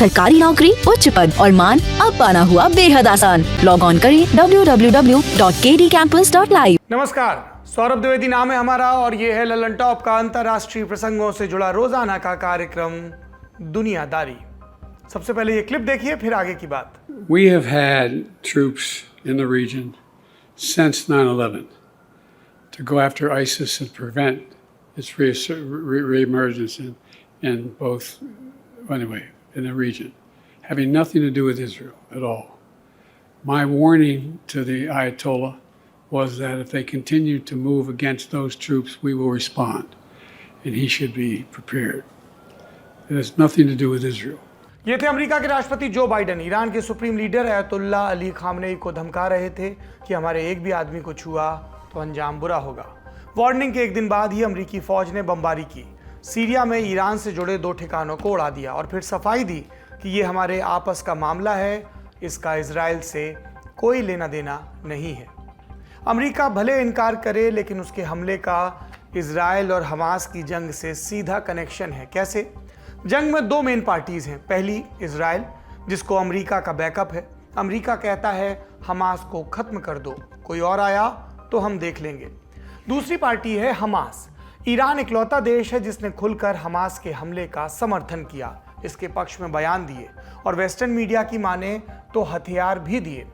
सरकारी नौकरी, उच्च पद और मान अब पाना हुआ बेहद आसान। लॉग ऑन करें www.kdcampus.live। नमस्कार, सौरभ द्विवेदी नाम है हमारा और ये है ललन टॉप का अंतर्राष्ट्रीय प्रसंगों से जुड़ा रोजाना का कार्यक्रम दुनियादारी। सबसे पहले ये क्लिप देखिए, फिर आगे की बात। We have had troops in the region since 9/11 to go after ISIS and prevent its reemergence in both, anyway, in the region, having nothing to do with Israel at all. My warning to the Ayatollah was that if they continue to move against those troops, we will respond, and he should be prepared. It has nothing to do with Israel. ये थे America के राष्ट्रपति Joe Biden. Iran के supreme leader अयतुल्ला Ali Khamenei को धमका रहे थे कि हमारे एक भी आदमी को छुआ तो अंजाम बुरा होगा। वार्निंग के एक दिन बाद ही अमेरिकी फौज ने बमबारी की, सीरिया में ईरान से जुड़े 2 ठिकानों को उड़ा दिया और फिर सफाई दी कि ये हमारे आपस का मामला है, इसका इजराइल से कोई लेना देना नहीं है। अमेरिका भले इनकार करे, लेकिन उसके हमले का इजराइल और हमास की जंग से सीधा कनेक्शन है। कैसे? जंग में 2 मेन पार्टीज हैं। पहली इजराइल, जिसको अमेरिका का बैकअप है। अमेरिका कहता है हमास को खत्म कर दो, कोई और आया तो हम देख लेंगे। दूसरी पार्टी है हमास। ईरान इकलौता देश है जिसने खुलकर हमास के हमले का समर्थन किया, इसके पक्ष में बयान दिए और वेस्टर्न मीडिया की माने तो हथियार भी दिए।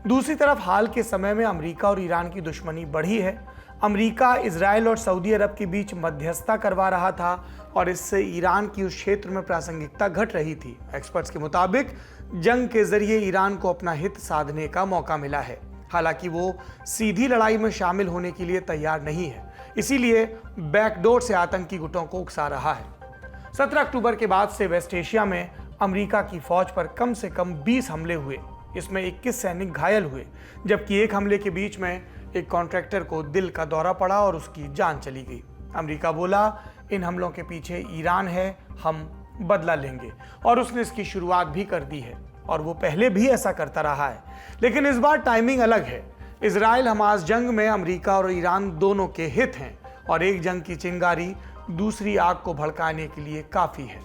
दूसरी तरफ हाल के समय में अमेरिका और ईरान की दुश्मनी बढ़ी है। अमेरिका इजराइल और सऊदी अरब के बीच मध्यस्थता करवा रहा था और इससे ईरान की उस क्षेत्र में प्रासंगिकता घट रही थी। एक्सपर्ट्स के मुताबिक जंग के जरिए ईरान को अपना हित साधने का मौका मिला है, हालांकि वो सीधी लड़ाई में शामिल होने के लिए तैयार नहीं है, इसीलिए बैकडोर से आतंकी गुटों को उकसा रहा है। 17 अक्टूबर के बाद से वेस्ट एशिया में अमेरिका की फौज पर कम से कम 20 हमले हुए, इसमें 21 सैनिक घायल हुए, जबकि एक हमले के बीच में एक कॉन्ट्रैक्टर को दिल का दौरा पड़ा और उसकी जान चली गई। अमेरिका बोला इन हमलों के पीछे ईरान है, हम बदला लेंगे, और उसने इसकी शुरुआत भी कर दी है और वो पहले भी ऐसा करता रहा है, लेकिन इस बार टाइमिंग अलग है। इजराइल हमास जंग में अमेरिका और ईरान दोनों के हित हैं और एक जंग की चिंगारी दूसरी आग को भड़काने के लिए काफी है।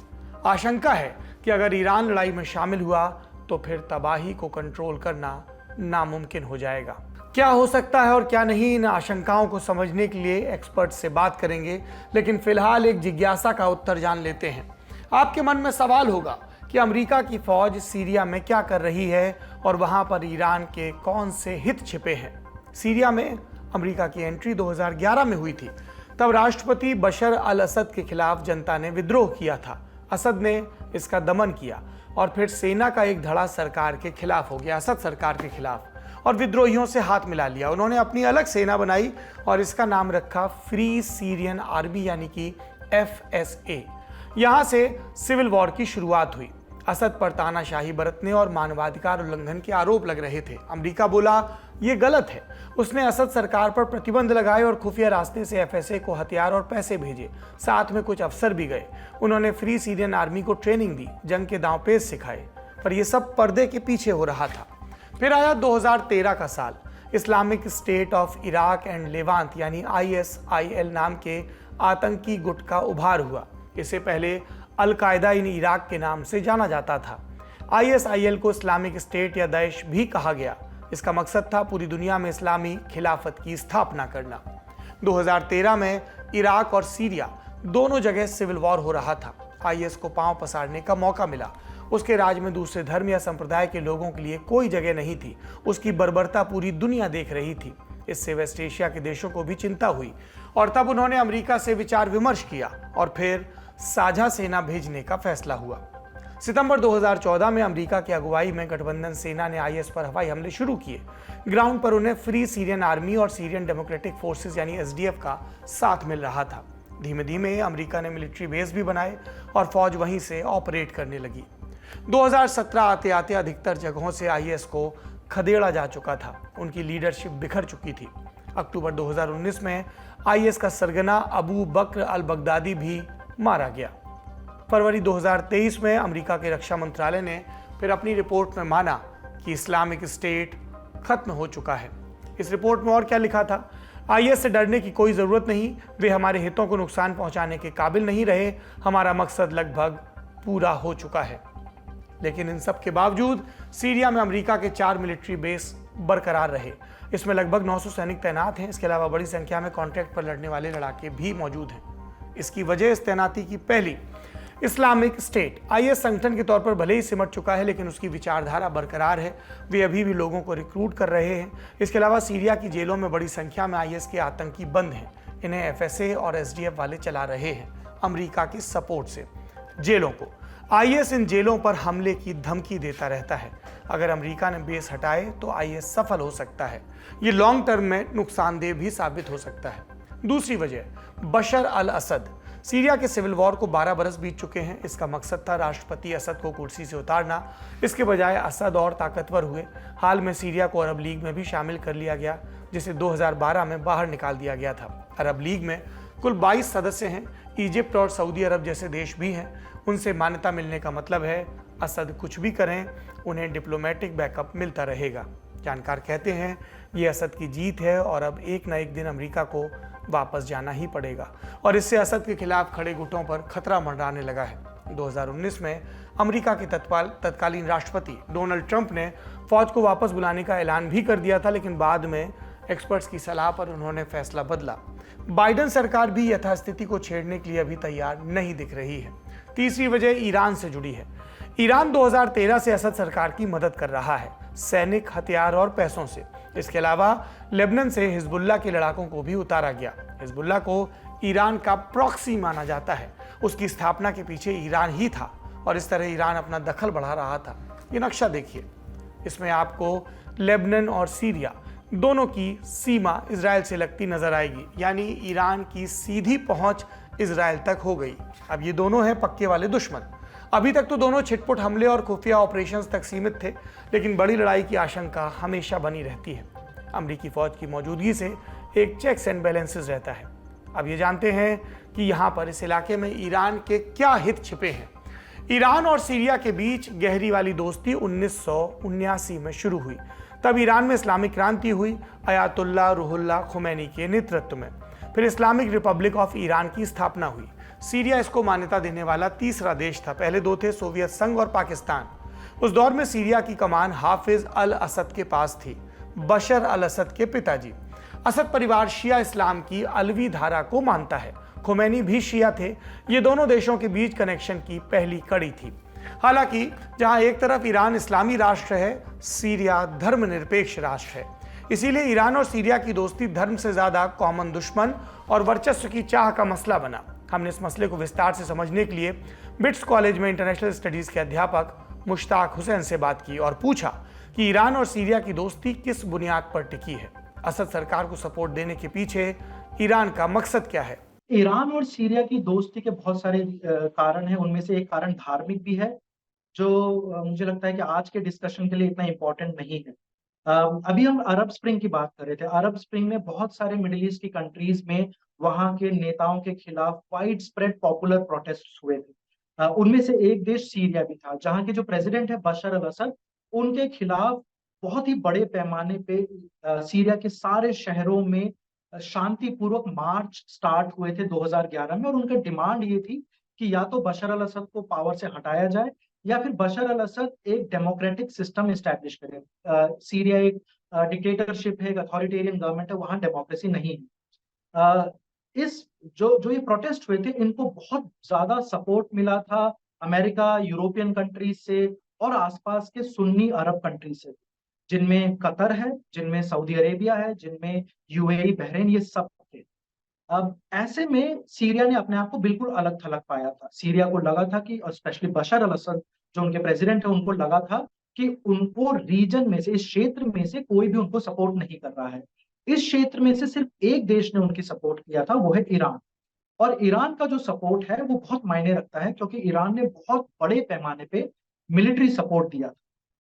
आशंका है कि अगर ईरान लड़ाई में शामिल हुआ तो फिर तबाही को कंट्रोल करना नामुमकिन हो जाएगा। क्या हो सकता है और क्या नहीं, इन आशंकाओं को समझने के लिए एक्सपर्ट से बात करेंगे, लेकिन फिलहाल एक जिज्ञासा का उत्तर जान लेते हैं। आपके मन में सवाल होगा कि अमेरिका की फौज सीरिया में क्या कर रही है और वहां पर ईरान के कौन से हित छिपे हैं। सीरिया में अमेरिका की एंट्री 2011 में हुई थी। तब राष्ट्रपति बशर अल असद के खिलाफ जनता ने विद्रोह किया था। असद ने इसका दमन किया और फिर सेना का एक धड़ा सरकार के खिलाफ हो गया, असद सरकार के खिलाफ, और विद्रोहियों से हाथ मिला लिया। उन्होंने अपनी अलग सेना बनाई और इसका नाम रखा फ्री सीरियन आर्मी, यानी कि FSA। यहां से सिविल वॉर की शुरुआत हुई। असद पर तानाशाही बरतने और मानवाधिकार उल्लंघन के आरोप लग रहे थे। अमेरिका बोला ये गलत है। उसने असद सरकार पर प्रतिबंध लगाए और खुफिया रास्ते से FSA को हथियार और पैसे भेजे, साथ में कुछ अफसर भी गए। उन्होंने फ्री सीरियन आर्मी को ट्रेनिंग दी, जंग के दांवपेच सिखाए, पर यह सब पर्दे के पीछे हो रहा था। फिर आया 2013 का साल। Islamic state of Iraq and Levant यानी ISIL नाम के आतंकी गुट का उभार हुआ। इससे पहले अल-कायदा इन इराक के नाम से जाना जाता था। ISIL को इस्लामिक स्टेट या दैश भी कहा गया। इसका मकसद था पूरी दुनिया में इस्लामी खिलाफत की स्थापना करना। 2013 में इराक और सीरिया दोनों जगह सिविल वॉर हो रहा था। IS को पांव पसारने का मौका मिला। उसके राज में दूसरे धर्म या संप्रदाय के लोगों के लिए कोई जगह नहीं थी। उसकी बर्बरता पूरी दुनिया देख रही थी। इससे वेस्ट एशिया के देशों को भी चिंता हुई और तब उन्होंने अमेरिका से विचार विमर्श किया और फिर साझा सेना भेजने का फैसला हुआ। सितंबर 2014 में अमेरिका की अगुवाई में गठबंधन सेना ने IS पर हवाई हमले शुरू किए। ग्राउंड पर उन्हें फ्री सीरियन आर्मी और सीरियन डेमोक्रेटिक फोर्सेस यानी SDF का साथ मिल रहा था। धीमे धीमे अमेरिका ने मिलिट्री बेस भी बनाए और फौज वहीं से ऑपरेट करने लगी। 2017 आते आते अधिकतर जगहों से IS को खदेड़ा जा चुका था। उनकी लीडरशिप बिखर चुकी थी। अक्टूबर 2019 में IS का सरगना अबू बकर अल बगदादी भी मारा गया। फरवरी 2023 में अमेरिका के रक्षा मंत्रालय ने फिर अपनी रिपोर्ट में माना कि इस्लामिक स्टेट खत्म हो चुका है। इस रिपोर्ट में और क्या लिखा था? IS से डरने की कोई ज़रूरत नहीं, वे हमारे हितों को नुकसान पहुंचाने के काबिल नहीं रहे, हमारा मकसद लगभग पूरा हो चुका है। लेकिन इन सब के बावजूद सीरिया में अमेरिका के 4 मिलिट्री बेस बरकरार रहे। इसमें लगभग 900 सैनिक तैनात हैं। इसके अलावा बड़ी संख्या में कॉन्ट्रैक्ट पर लड़ने वाले लड़ाके भी मौजूद हैं। इसकी वजह इस तैनाती की पहली इस्लामिक स्टेट आईएस संगठन के तौर पर भले ही सिमट चुका है, लेकिन उसकी विचारधारा बरकरार है। वे अभी भी लोगों को रिक्रूट कर रहे हैं। इसके अलावा सीरिया की जेलों में बड़ी संख्या में आईएस के आतंकी बंद हैं। इन्हें एफएसए और एसडीएफ वाले चला रहे हैं अमेरिका के सपोर्ट से। जेलों को आईएस इन जेलों पर हमले की धमकी देता रहता है। अगर अमेरिका ने बेस हटाए तो आईएस सफल हो सकता है। ये लॉन्ग टर्म में नुकसानदेह भी साबित हो सकता है। दूसरी वजह, बशर अल असद। सीरिया के सिविल वॉर को 12 बरस बीत चुके हैं। इसका मकसद था राष्ट्रपति असद को कुर्सी से उतारना। इसके बजाय असद और ताकतवर हुए। हाल में सीरिया को अरब लीग में भी शामिल कर लिया गया, जिसे 2012 में बाहर निकाल दिया गया था। अरब लीग में कुल 22 सदस्य हैं। इजिप्ट और सऊदी अरब जैसे देश भी हैं। उनसे मान्यता मिलने का मतलब है असद कुछ भी करें, उन्हें डिप्लोमेटिक बैकअप मिलता रहेगा। जानकार कहते हैं ये असद की जीत है और अब एक न एक दिन अमेरिका को वापस जाना ही पड़ेगा और इससे असद के खिलाफ खड़े गुटों पर खतरा मंडराने लगा है। 2019 में अमेरिका के तत्कालीन राष्ट्रपति डोनाल्ड ट्रंप ने फौज को वापस बुलाने का ऐलान भी कर दिया था, लेकिन बाद में एक्सपर्ट्स की सलाह पर उन्होंने फैसला बदला। बाइडेन सरकार भी यथास्थिति को छेड़ने के लिए अभी तैयार नहीं दिख रही है। तीसरी वजह ईरान से जुड़ी है। ईरान 2013 से असद सरकार की मदद कर रहा है, सैनिक, हथियार और पैसों से। इसके अलावा लेबनान से हिजबुल्लाह के लड़ाकों को भी उतारा गया। हिजबुल्लाह को ईरान का प्रॉक्सी माना जाता है। उसकी स्थापना के पीछे ईरान ही था और इस तरह ईरान अपना दखल बढ़ा रहा था। ये नक्शा देखिए, इसमें आपको लेबनान और सीरिया दोनों की सीमा इजराइल से लगती नजर आएगी, यानी ईरान की सीधी पहुंच इजराइल तक हो गई। अब ये दोनों हैं पक्के वाले दुश्मन। अभी तक तो दोनों छिटपुट हमले और खुफिया ऑपरेशंस तक सीमित थे, लेकिन बड़ी लड़ाई की आशंका हमेशा बनी रहती है। अमेरिकी फौज की मौजूदगी से एक चेक्स एंड बैलेंसेस रहता है। अब ये जानते हैं कि यहाँ पर इस इलाके में ईरान के क्या हित छिपे हैं। ईरान और सीरिया के बीच गहरी वाली दोस्ती 1979 में शुरू हुई। तब ईरान में इस्लामिक क्रांति हुई अयातुल्ला रूहुल्लाह खुमैनी के नेतृत्व में। फिर इस्लामिक रिपब्लिक ऑफ ईरान की स्थापना हुई। सीरिया इसको मान्यता देने वाला तीसरा देश था। पहले दो थे, सोवियत संघ और पाकिस्तान। उस दौर में सीरिया की कमान हाफिज अल असद के पास थी, बशर अल असद के पिताजी। असद परिवार शिया इस्लाम की अलवी धारा को मानता है। खुमैनी भी शिया थे। ये दोनों देशों के बीच कनेक्शन की पहली कड़ी थी। हालांकि जहां एक तरफ ईरान इस्लामी राष्ट्र है, सीरिया धर्मनिरपेक्ष राष्ट्र है। इसीलिए ईरान और सीरिया की दोस्ती धर्म से ज्यादा कॉमन दुश्मन और वर्चस्व की चाह का मसला बना। हमने इस मसले को विस्तार से समझने के लिए बिट्स कॉलेज में इंटरनेशनल स्टडीज के अध्यापक मुश्ताक हुसैन से बात की और पूछा कि ईरान और सीरिया की दोस्ती किस बुनियाद पर टिकी है। असद सरकार को सपोर्ट देने के पीछे ईरान का मकसद क्या है? ईरान और सीरिया की दोस्ती के बहुत सारे कारण हैं। उनमें से एक कारण धार्मिक भी है, जो मुझे लगता है कि आज के डिस्कशन के लिए इतना इम्पोर्टेंट नहीं है। अभी हम अरब स्प्रिंग की बात कर रहे थे। अरब स्प्रिंग में बहुत सारे मिडिल ईस्ट की कंट्रीज में वहां के नेताओं के खिलाफ वाइड स्प्रेड पॉपुलर प्रोटेस्ट हुए थे। उनमें से एक देश सीरिया भी था, जहां के जो प्रेसिडेंट है बशर अल असद, उनके खिलाफ बहुत ही बड़े पैमाने पे सीरिया के सारे शहरों में शांतिपूर्वक मार्च स्टार्ट हुए थे 2011 में। और उनका डिमांड ये थी कि या तो बशर अल असद को पावर से हटाया जाए या फिर बशर अल असद एक डेमोक्रेटिक सिस्टम इस्टेब्लिश करे। सीरिया एक डिक्टेटरशिप है, एक अथॉरिटेरियन गवर्नमेंट है, वहां डेमोक्रेसी नहीं है। इस जो ये प्रोटेस्ट हुए थे, इनको बहुत ज्यादा सपोर्ट मिला था अमेरिका, यूरोपियन कंट्रीज से और आसपास के सुन्नी अरब कंट्रीज से, जिनमें कतर है, जिनमें सऊदी अरेबिया है, जिनमें यूएई, बहरीन, ये सब थे। अब ऐसे में सीरिया ने अपने आप को बिल्कुल अलग थलग पाया था। सीरिया को लगा था कि, और स्पेशली बशर अल असद जो उनके प्रेसिडेंट है, उनको लगा था कि उनको रीजन में से, इस क्षेत्र में से कोई भी उनको सपोर्ट नहीं कर रहा है। इस क्षेत्र में से सिर्फ एक देश ने उनकी सपोर्ट किया था, वो है ईरान। और ईरान का जो सपोर्ट है वो बहुत मायने रखता है, क्योंकि ईरान ने बहुत बड़े पैमाने पे मिलिट्री सपोर्ट दिया था।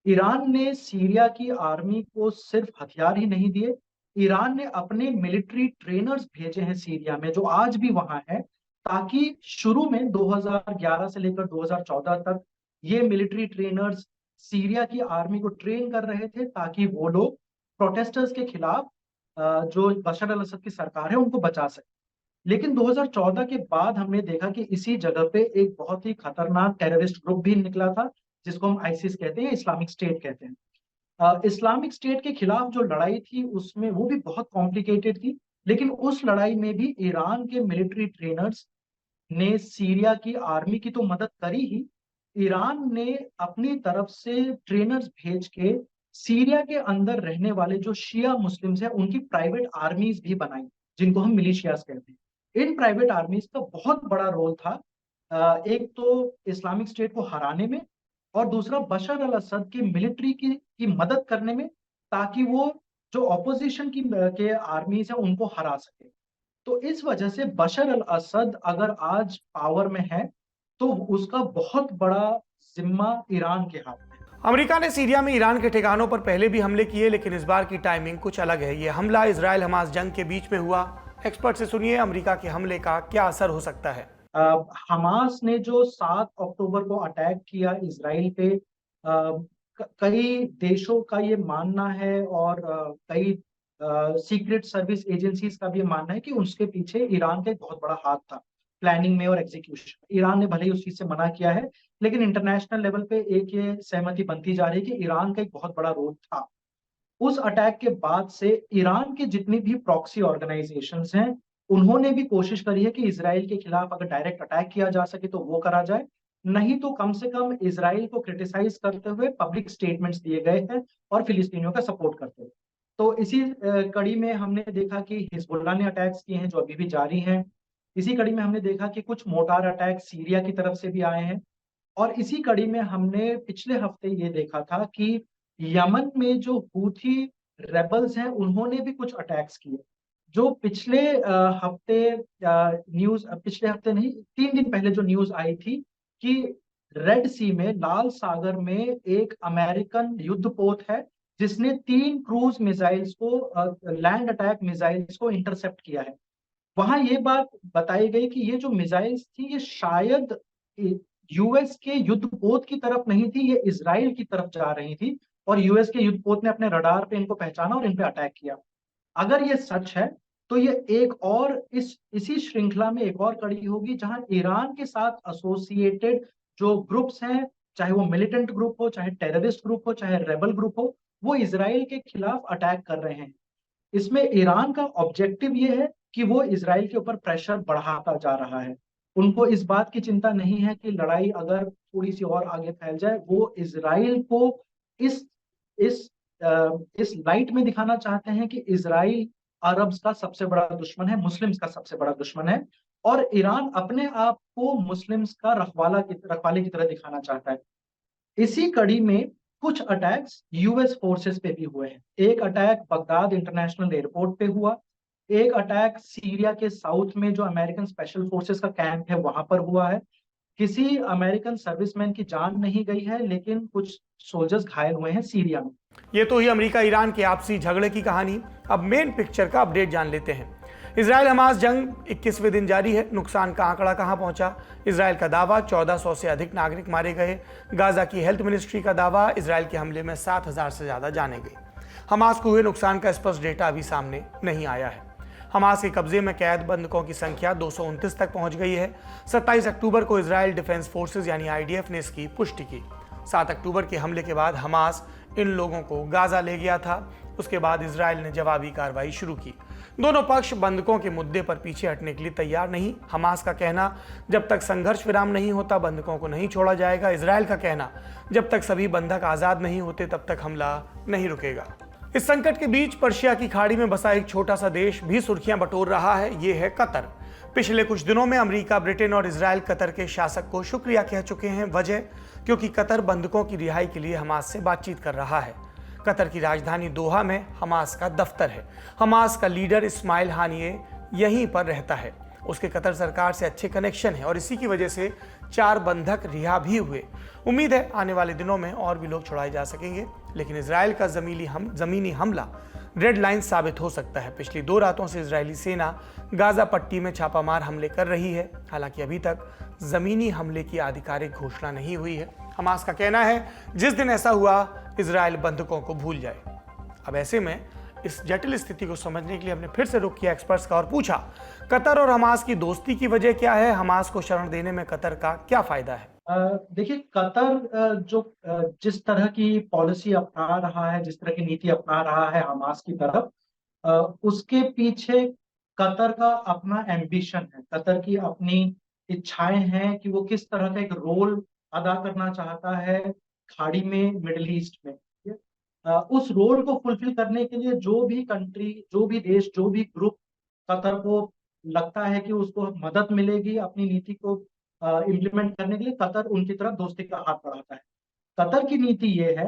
ईरान ने सीरिया की आर्मी को सिर्फ हथियार ही नहीं दिए, ईरान ने अपने मिलिट्री ट्रेनर्स भेजे हैं सीरिया में, जो आज भी वहां है, ताकि शुरू में 2011 से लेकर 2014 तक ये मिलिट्री ट्रेनर्स सीरिया की आर्मी को ट्रेन कर रहे थे, ताकि वो लोग प्रोटेस्टर्स के खिलाफ जो बशर अल असद की सरकार है उनको बचा सके। लेकिन 2014 के बाद हमने देखा कि इसी जगह पे एक बहुत ही खतरनाक टेररिस्ट ग्रुप भी निकला था, जिसको हम आईसिस कहते हैं, इस्लामिक स्टेट कहते हैं। इस्लामिक स्टेट के खिलाफ जो लड़ाई थी उसमें वो भी बहुत कॉम्प्लिकेटेड थी, लेकिन उस लड़ाई में भी ईरान के मिलिट्री ट्रेनर्स ने सीरिया की आर्मी की तो मदद करी ही, ईरान ने अपनी तरफ से ट्रेनर्स भेज के सीरिया के अंदर रहने वाले जो शिया मुस्लिम्स हैं उनकी प्राइवेट आर्मीज भी बनाई, जिनको हम मिलिशियाज कहते हैं। इन प्राइवेट आर्मीज का बहुत बड़ा रोल था, एक तो इस्लामिक स्टेट को हराने में, और दूसरा बशर अल असद की मिलिट्री की मदद करने में, ताकि वो जो ऑपोजिशन के आर्मीज है उनको हरा सके। तो इस वजह से बशर अल असद अगर आज पावर में है तो उसका बहुत बड़ा जिम्मा ईरान के हाथ में है। अमेरिका ने सीरिया में ईरान के ठिकानों पर पहले भी हमले किए, लेकिन इस बार की टाइमिंग कुछ अलग है। ये हमला इजराइल हमास जंग के बीच में हुआ। एक्सपर्ट से सुनिए अमेरिका के हमले का क्या असर हो सकता है। हमास ने जो 7 अक्टूबर को अटैक किया इजराइल पे, कई देशों का ये मानना है और कई सीक्रेट सर्विस एजेंसीज का भी मानना है कि उसके पीछे ईरान का एक बहुत बड़ा हाथ था, प्लानिंग में और एग्जीक्यूशन। ईरान ने भले ही उस चीज से मना किया है, लेकिन इंटरनेशनल लेवल पे एक ये सहमति बनती जा रही है कि ईरान का एक बहुत बड़ा रोल था। उस अटैक के बाद से ईरान के जितनी भी प्रॉक्सी ऑर्गेनाइजेशंस हैं उन्होंने भी कोशिश करी है कि इजराइल के खिलाफ अगर डायरेक्ट अटैक किया जा सके तो वो करा जाए, नहीं तो कम से कम इजराइल को क्रिटिसाइज करते हुए पब्लिक स्टेटमेंट्स दिए गए हैं और फिलिस्तीनियों का सपोर्ट करते हुए। तो इसी कड़ी में हमने देखा कि हिजबुल्लाह ने अटैक्स किए हैं जो अभी भी जारी हैं। इसी कड़ी में हमने देखा कि कुछ मोर्टार अटैक सीरिया की तरफ से भी आए हैं, और इसी कड़ी में हमने पिछले हफ्ते ये देखा था कि यमन में जो हूथी रेबल्स हैं उन्होंने भी कुछ अटैक्स किए। जो पिछले पिछले हफ्ते नहीं, 3 दिन पहले जो न्यूज आई थी कि रेड सी में, लाल सागर में एक अमेरिकन युद्धपोत है जिसने 3 क्रूज मिसाइल्स को, लैंड अटैक मिसाइल्स को इंटरसेप्ट किया है। वहां ये बात बताई गई कि ये जो मिसाइल्स थी ये शायद यूएस के युद्धपोत की तरफ नहीं थी, ये इजराइल की तरफ जा रही थी, और यूएस के युद्धपोत ने अपने रडार पे इनको पहचाना और इन पे अटैक किया। अगर ये सच है तो ये एक और इसी श्रृंखला में एक और कड़ी होगी जहां ईरान के साथ एसोसिएटेड जो ग्रुप्स हैं, चाहे वो मिलिटेंट ग्रुप हो, चाहे टेररिस्ट ग्रुप हो, चाहे रेबल ग्रुप हो, वो इजराइल के खिलाफ अटैक कर रहे हैं। इसमें ईरान का ऑब्जेक्टिव ये है कि वो इजराइल के ऊपर प्रेशर बढ़ाता जा रहा है। उनको इस बात की चिंता नहीं है कि लड़ाई अगर थोड़ी सी और आगे फैल जाए, वो इजराइल को इस इस इस लाइट में दिखाना चाहते हैं कि इजराइल अरब्स का सबसे बड़ा दुश्मन है, मुस्लिम्स का सबसे बड़ा दुश्मन है, और ईरान अपने आप को मुस्लिम्स का रखवाले की तरह दिखाना चाहता है। इसी कड़ी में कुछ अटैक्स यूएस फोर्सेस पे भी हुए हैं। एक अटैक बगदाद इंटरनेशनल एयरपोर्ट पे हुआ, एक अटैक सीरिया के साउथ में जो अमेरिकन स्पेशल फोर्सेस का कैंप है वहां पर हुआ है। किसी अमेरिकन सर्विसमैन की जान नहीं गई है, लेकिन कुछ सोल्जर्स घायल हुए हैं सीरिया में। ये तो ही अमेरिका ईरान के आपसी झगड़े की कहानी। अब मेन पिक्चर का अपडेट जान लेते हैं। इजराइल हमास जंग 21वें दिन जारी है। नुकसान का आंकड़ा कहां पहुंचा? इजराइल का दावा 1400 से अधिक नागरिक मारे गए। गाजा की हेल्थ मिनिस्ट्री का दावा इजराइल के हमले में 7000 से ज्यादा जाने गए। हमास को हुए नुकसान का स्पष्ट डेटा अभी सामने नहीं आया है। हमास के कब्जे में कैद बंधकों की संख्या 229 तक पहुंच गई है। 27 अक्टूबर को इजराइल डिफेंस फोर्सेज यानी आईडीएफ ने इसकी पुष्टि की। 7 अक्टूबर के हमले के बाद हमास इन लोगों को गाजा ले गया था। उसके बाद इजराइल ने जवाबी कार्रवाई शुरू की। दोनों पक्ष बंधकों के मुद्दे पर पीछे हटने के लिए तैयार नहीं। हमास का कहना, जब तक संघर्ष विराम नहीं होता बंधकों को नहीं छोड़ा जाएगा। इजराइल का कहना, जब तक सभी बंधक आजाद नहीं होते तब तक हमला नहीं रुकेगा। इस संकट के बीच पर्शिया की खाड़ी में बसा एक छोटा सा देश भी सुर्खियां बटोर रहा है। ये है कतर। पिछले कुछ दिनों में अमेरिका, ब्रिटेन और इजराइल कतर के शासक को शुक्रिया कह चुके हैं। वजह, क्योंकि कतर बंधकों की रिहाई के लिए हमास से बातचीत कर रहा है। कतर की राजधानी दोहा में हमास का दफ्तर है। हमास का लीडर इस्माइल हानिये यहीं पर रहता है। उसके कतर सरकार से अच्छे कनेक्शन है और इसी की वजह से 4 बंधक रिहा भी हुए। उम्मीद है आने वाले दिनों में और भी लोग छुड़ाए जा सकेंगे। लेकिन इजराइल का जमीनी हमला रेड लाइन साबित हो सकता है। पिछली 2 रातों से इजरायली सेना गाजा पट्टी में छापामार हमले कर रही है। हालांकि अभी तक जमीनी हमले की आधिकारिक घोषणा नहीं हुई है। हमास का कहना है जिस दिन ऐसा हुआ इजराइल बंधकों को भूल जाए। अब ऐसे में इस जटिल स्थिति को समझने के लिए हमने फिर से रुख किया एक्सपर्ट्स का और पूछा, कतर और हमास की दोस्ती की वजह क्या है? हमास को शरण देने में कतर का क्या फायदा है? देखिए कतर जिस तरह की पॉलिसी अपना रहा है, जिस तरह की नीति अपना रहा है हमास की तरफ, उसके पीछे कतर का अपना एम्बिशन है, कतर की अपनी इच्छाएं हैं कि वो किस तरह का एक रोल अदा करना चाहता है खाड़ी में, मिडिल ईस्ट में। उस रोल को फुलफिल करने के लिए जो भी कंट्री, जो भी देश, जो भी ग्रुप कतर को लगता है कि उसको मदद मिलेगी अपनी नीति को इम्प्लीमेंट करने के लिए, कतर उनकी तरफ दोस्ती का हाथ बढ़ाता है। कतर की नीति ये है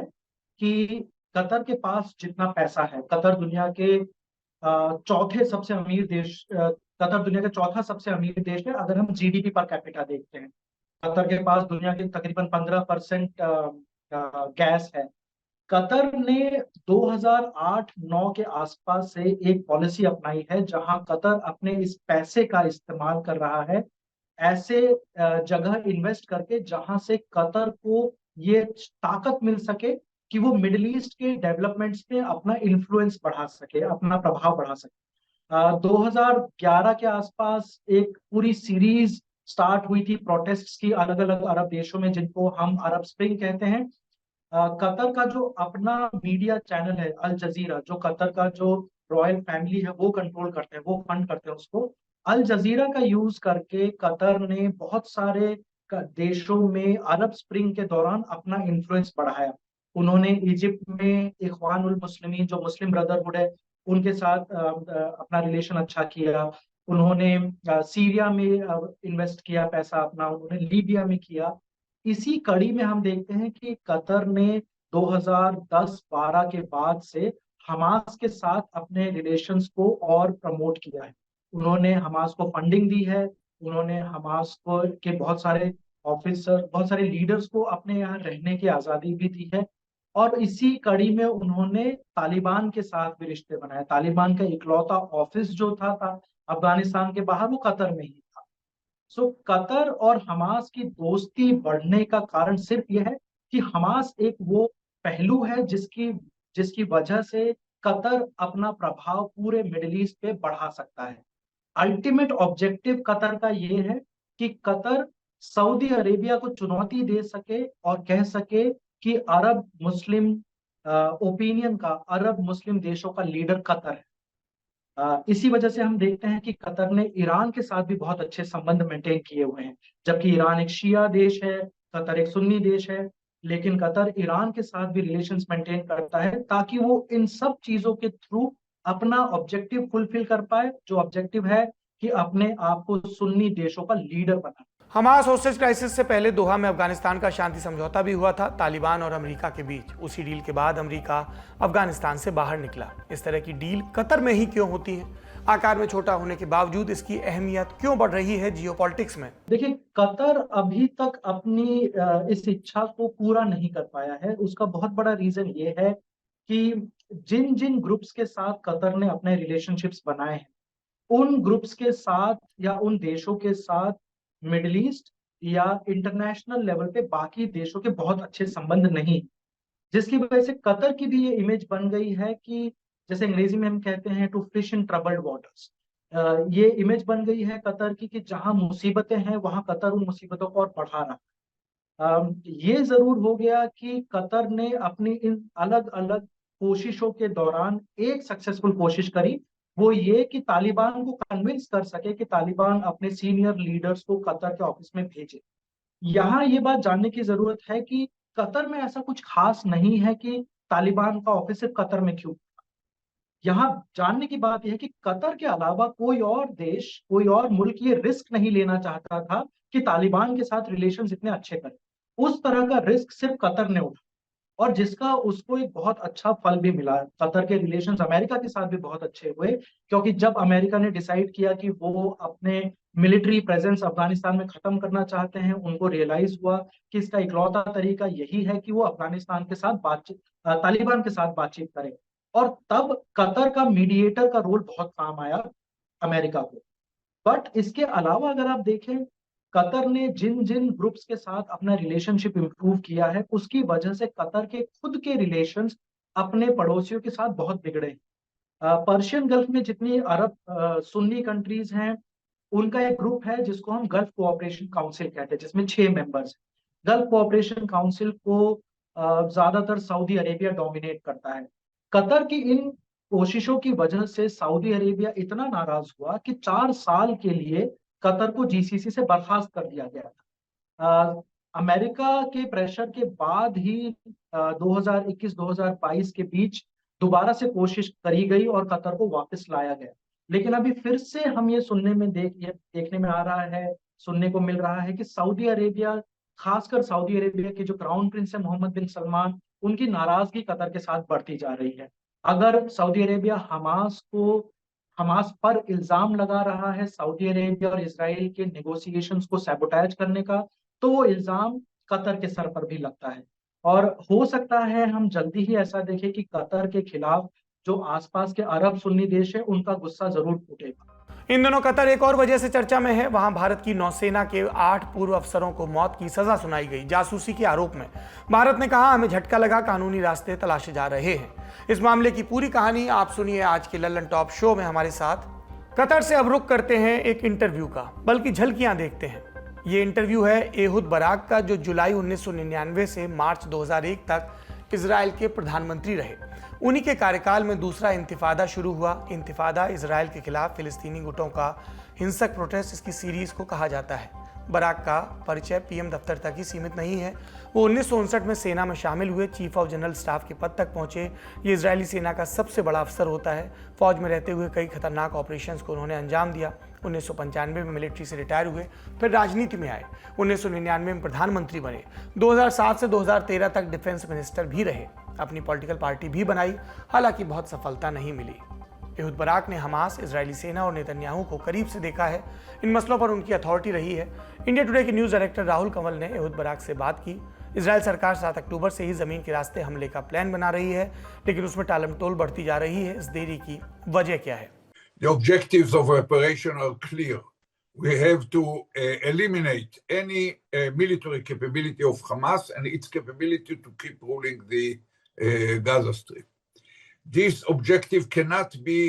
कि कतर के पास जितना पैसा है, कतर दुनिया के चौथे सबसे अमीर देश, कतर दुनिया का चौथा सबसे अमीर देश है अगर हम जीडीपी पर कैपिटा देखते हैं। कतर के पास दुनिया के तकरीबन 15% गैस है। कतर ने 2008-9 के आसपास से एक पॉलिसी अपनाई है जहां कतर अपने इस पैसे का इस्तेमाल कर रहा है ऐसे जगह इन्वेस्ट करके जहां से कतर को ये ताकत मिल सके कि वो मिडिल ईस्ट के डेवलपमेंट्स पे अपना इन्फ्लुएंस बढ़ा सके, अपना प्रभाव बढ़ा सके। 2011 के आसपास एक पूरी सीरीज स्टार्ट हुई थी प्रोटेस्ट्स की अलग अलग अरब देशों में, जिनको हम अरब स्प्रिंग कहते हैं। कतर का जो अपना मीडिया चैनल है अल जजीरा, जो कतर का जो रॉयल फैमिली है वो कंट्रोल करते हैं, वो फंड करते हैं उसको, अल जजीरा का यूज करके कतर ने बहुत सारे देशों में अरब स्प्रिंग के दौरान अपना इन्फ्लुएंस बढ़ाया। उन्होंने इजिप्ट में इखवान उल मुस्लिमीन, जो मुस्लिम ब्रदरहुड है, उनके साथ अपना रिलेशन अच्छा किया। उन्होंने सीरिया में इन्वेस्ट किया पैसा अपना, उन्होंने लीबिया में किया। इसी कड़ी में हम देखते हैं कि कतर ने 2010-12 के बाद से हमास के साथ अपने रिलेशंस को और प्रमोट किया है। उन्होंने हमास को फंडिंग दी है, उन्होंने हमास को के बहुत सारे ऑफिसर, बहुत सारे लीडर्स को अपने यहाँ रहने की आज़ादी भी दी है। और इसी कड़ी में उन्होंने तालिबान के साथ भी रिश्ते बनाए। तालिबान का इकलौता ऑफिस जो था अफगानिस्तान के बाहर, वो कतर में ही था। सो कतर और हमास की दोस्ती बढ़ने का कारण सिर्फ यह है कि हमास एक वो पहलू है जिसकी जिसकी वजह से कतर अपना प्रभाव पूरे मिडिल ईस्ट पे बढ़ा सकता है। अल्टीमेट ऑब्जेक्टिव कतर का ये है कि कतर सऊदी अरेबिया को चुनौती दे सके और कह सके कि अरब मुस्लिम ओपिनियन का, अरब मुस्लिम देशों का लीडर कतर है। इसी वजह से हम देखते हैं कि कतर ने ईरान के साथ भी बहुत अच्छे संबंध मेंटेन किए हुए हैं। जबकि ईरान एक शिया देश है, कतर एक सुन्नी देश है, लेकिन कतर ईरान के साथ भी रिलेशंस मेंटेन करता है ताकि वो इन सब चीजों के थ्रू अपना ऑब्जेक्टिव फुलफिल कर पाए, जो ऑब्जेक्टिव है कि अपने आप को सुन्नी देशों का लीडर बना। हमास होस्टेज क्राइसिस से पहले दोहा में अफगानिस्तान का शांति समझौता भी हुआ था तालिबान और अमेरिका के बीच। उसी डील के बाद अमेरिका अफगानिस्तान से बाहर निकला। इस तरह की डील कतर में ही क्यों होती है? आकार में छोटा होने के बावजूद इसकी अहमियत क्यों बढ़ रही है जियोपॉलिटिक्स में? देखिए, कतर अभी तक अपनी इस इच्छा को पूरा नहीं कर पाया है। उसका बहुत बड़ा रीजन ये है कि जिन जिन ग्रुप्स के साथ कतर ने अपने रिलेशनशिप्स बनाए हैं, उन ग्रुप्स के साथ या उन देशों के साथ मिडिल ईस्ट या इंटरनेशनल लेवल पे बाकी देशों के बहुत अच्छे संबंध नहीं, जिसकी वजह से कतर की भी ये इमेज बन गई है कि जैसे अंग्रेजी में हम कहते हैं to fish in troubled waters. ये इमेज बन गई है कतर की कि जहां मुसीबतें हैं वहां कतर उन मुसीबतों को और बढ़ा रहा है। ये जरूर हो गया कि कतर ने अपनी इन अलग अलग कोशिशों के दौरान एक सक्सेसफुल कोशिश करी, वो ये कि तालिबान को कन्विंस कर सके कि तालिबान अपने सीनियर लीडर्स को कतर के ऑफिस में भेजे। यहाँ ये बात जानने की जरूरत है कि कतर में ऐसा कुछ खास नहीं है कि तालिबान का ऑफिस सिर्फ कतर में क्यों। यहाँ जानने की बात यह है कि कतर के अलावा कोई और देश, कोई और मुल्क ये रिस्क नहीं लेना चाहता था कि तालिबान के साथ रिलेशंस इतने अच्छे करें। उस तरह का रिस्क सिर्फ कतर ने उठाया और जिसका उसको एक बहुत अच्छा फल भी मिला। कतर के रिलेशंस अमेरिका के साथ भी बहुत अच्छे हुए, क्योंकि जब अमेरिका ने डिसाइड किया कि वो अपने मिलिट्री प्रेजेंस अफगानिस्तान में खत्म करना चाहते हैं, उनको रियलाइज हुआ कि इसका इकलौता तरीका यही है कि वो अफगानिस्तान के साथ बातचीत, तालिबान के साथ बातचीत करें। और तब कतर का मीडिएटर का रोल बहुत काम आया अमेरिका को। बट इसके अलावा अगर आप देखें, कतर ने जिन जिन ग्रुप्स के साथ अपना रिलेशनशिप इंप्रूव किया है, उसकी वजह से कतर के खुद के रिलेशंस अपने पड़ोसियों के साथ बहुत बिगड़े। पर्शियन गल्फ में जितनी अरब सुन्नी कंट्रीज हैं, उनका एक ग्रुप है जिसको हम गल्फ कोऑपरेशन काउंसिल कहते हैं, जिसमें 6 मेंबर्स हैं। गल्फ कोऑपरेशन काउंसिल को ज्यादातर सऊदी अरेबिया डोमिनेट करता है। कतर की इन कोशिशों की वजह से सऊदी अरेबिया इतना नाराज हुआ कि 4 साल के लिए कतर को जीसीसी से बर्खास्त कर दिया गया था। अमेरिका के प्रेशर के बाद ही 2021-2022 के बीच दोबारा से कोशिश करी गई और कतर को वापस लाया गया। लेकिन अभी फिर से हम ये देखने में आ रहा है, सुनने को मिल रहा है कि सऊदी अरेबिया, खासकर सऊदी अरेबिया के जो क्राउन प्रिंस है मोहम्मद बिन सलमान, उनकी नाराजगी कतर के साथ बढ़ती जा रही है। अगर सऊदी अरेबिया हमास पर इल्जाम लगा रहा है सऊदी अरेबिया और इसराइल के नेगोशिएशंस को सैबोटैज करने का, तो वो इल्जाम कतर के सर पर भी लगता है। और हो सकता है हम जल्दी ही ऐसा देखें कि कतर के खिलाफ जो आसपास के अरब सुन्नी देश है उनका गुस्सा जरूर फूटेगा। इन दिनों कतर एक और वजह से चर्चा में है। वहां भारत की नौसेना के 8 पूर्व अफसरों को मौत की सजा सुनाई गई जासूसी के आरोप में। भारत ने कहा, हमें झटका लगा, कानूनी रास्ते तलाशे जा रहे हैं। इस मामले की पूरी कहानी आप सुनिए आज के लल्लन टॉप शो में हमारे साथ। कतर से अब रुख करते हैं एक इंटरव्यू का, बल्कि झलकियां देखते हैं। ये इंटरव्यू है एहुद बराक का, जो जुलाई 1999 से मार्च 2001 तक इजराइल के प्रधानमंत्री रहे। उन्हीं के कार्यकाल में दूसरा इंतिफादा शुरू हुआ। इंतिफादा इजराइल के खिलाफ फिलिस्तीनी गुटों का हिंसक प्रोटेस्ट इसकी सीरीज को कहा जाता है। बराक का परिचय पीएम दफ्तर तक ही सीमित नहीं है। वो 1959 में सेना में शामिल हुए, चीफ ऑफ जनरल स्टाफ के पद तक पहुंचे। ये इजरायली सेना का सबसे बड़ा अफसर होता है। फौज में रहते हुए कई खतरनाक ऑपरेशंस को उन्होंने अंजाम दिया। 1995 में मिलिट्री से रिटायर हुए, फिर राजनीति में आए। 1999 में प्रधानमंत्री बने। 2007 से 2013 तक डिफेंस मिनिस्टर भी रहे। अपनी पॉलिटिकल पार्टी भी बनाई, हालांकि बहुत सफलता नहीं मिली। एहुद बराक ने हमास, इजरायली सेना और नेतन्याहू को करीब से देखा है। इन मसलों पर उनकी अथॉरिटी रही है। इंडिया टुडे के न्यूज़ डायरेक्टर राहुल कंवल ने एहुद बराक से बात की। इजराइल सरकार 7 अक्टूबर से ही जमीन के रास्ते हमले का प्लान बना रही है, लेकिन उसमें टालमटोल बढ़ती जा रही है। इस देरी की वजह क्या है? The objectives of operation are clear. We have to eliminate any military capability of Hamas and its capability to keep ruling the Gaza Strip. This objective cannot be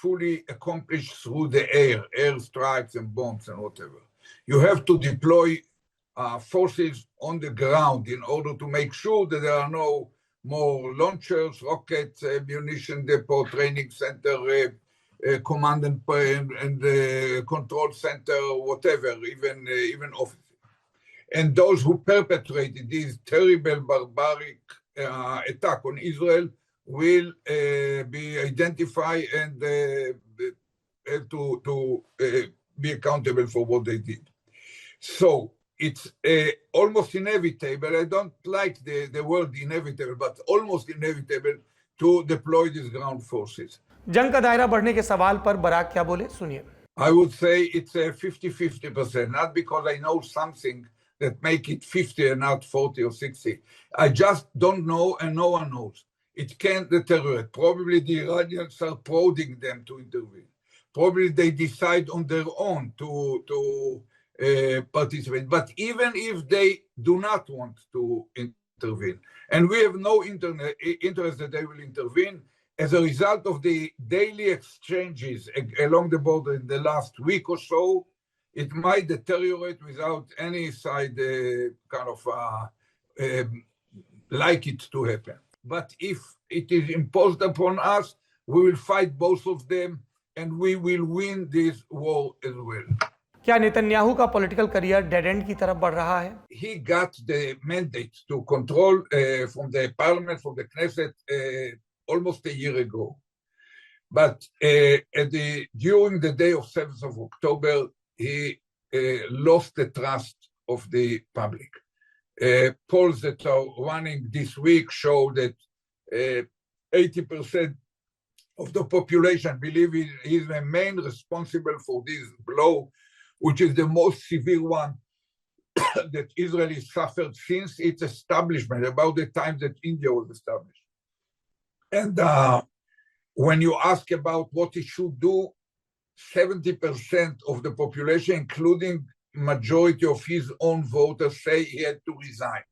fully accomplished through the air strikes and bombs and whatever. You have to deploy forces on the ground in order to make sure that there are no more launchers, rockets, munition depot, training center, command and control center, whatever, even offices. And those who perpetrated this terrible barbaric attack on Israel will be identified and have to be accountable for what they did. So it's almost inevitable. I don't like the word inevitable, but almost inevitable to deploy these ground forces. जंग का दायरा बढ़ने के सवाल पर Barack क्या बोले, सुनिए। I would say it's a 50-50%, not because I know something that make it 50 and not 40 or 60. I just don't know, and no one knows. It can deteriorate. Probably the Iranians are prodding them to intervene. Probably they decide on their own to participate. But even if they do not want to intervene, and we have no interest that they will intervene, as a result of the daily exchanges along the border in the last week or so, it might deteriorate without any side like it to happen. But if it is imposed upon us, we will fight both of them and we will win this war as well. क्या Netanyahu का political career dead and की तरफ बढ़ रहा है? He got the mandate to control from the parliament, from the Knesset, almost a year ago. But during the day of 7th of October, he lost the trust of the public. Polls that are running this week show that 80% of the population believe he is the main responsible for this blow, which is the most severe one that Israel has suffered since its establishment, about the time that India was established. And when you ask about what he should do, 70% of the population, including majority of his own voters, say he had to resign.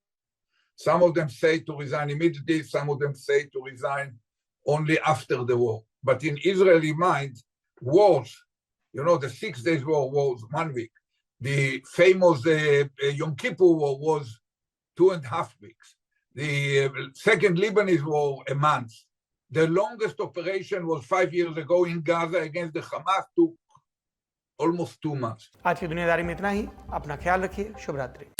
Some of them say to resign immediately, some of them say to resign only after the war. But in Israeli mind, wars, the 6 Days War was 1 week. The famous Yom Kippur War was 2.5 weeks. The second Lebanese war, a month. The longest operation was 5 years ago in Gaza against the Hamas, took almost 2 months. आज की दुनियादारी में इतना ही। अपना ख्याल रखिए। शुभ रात्रि।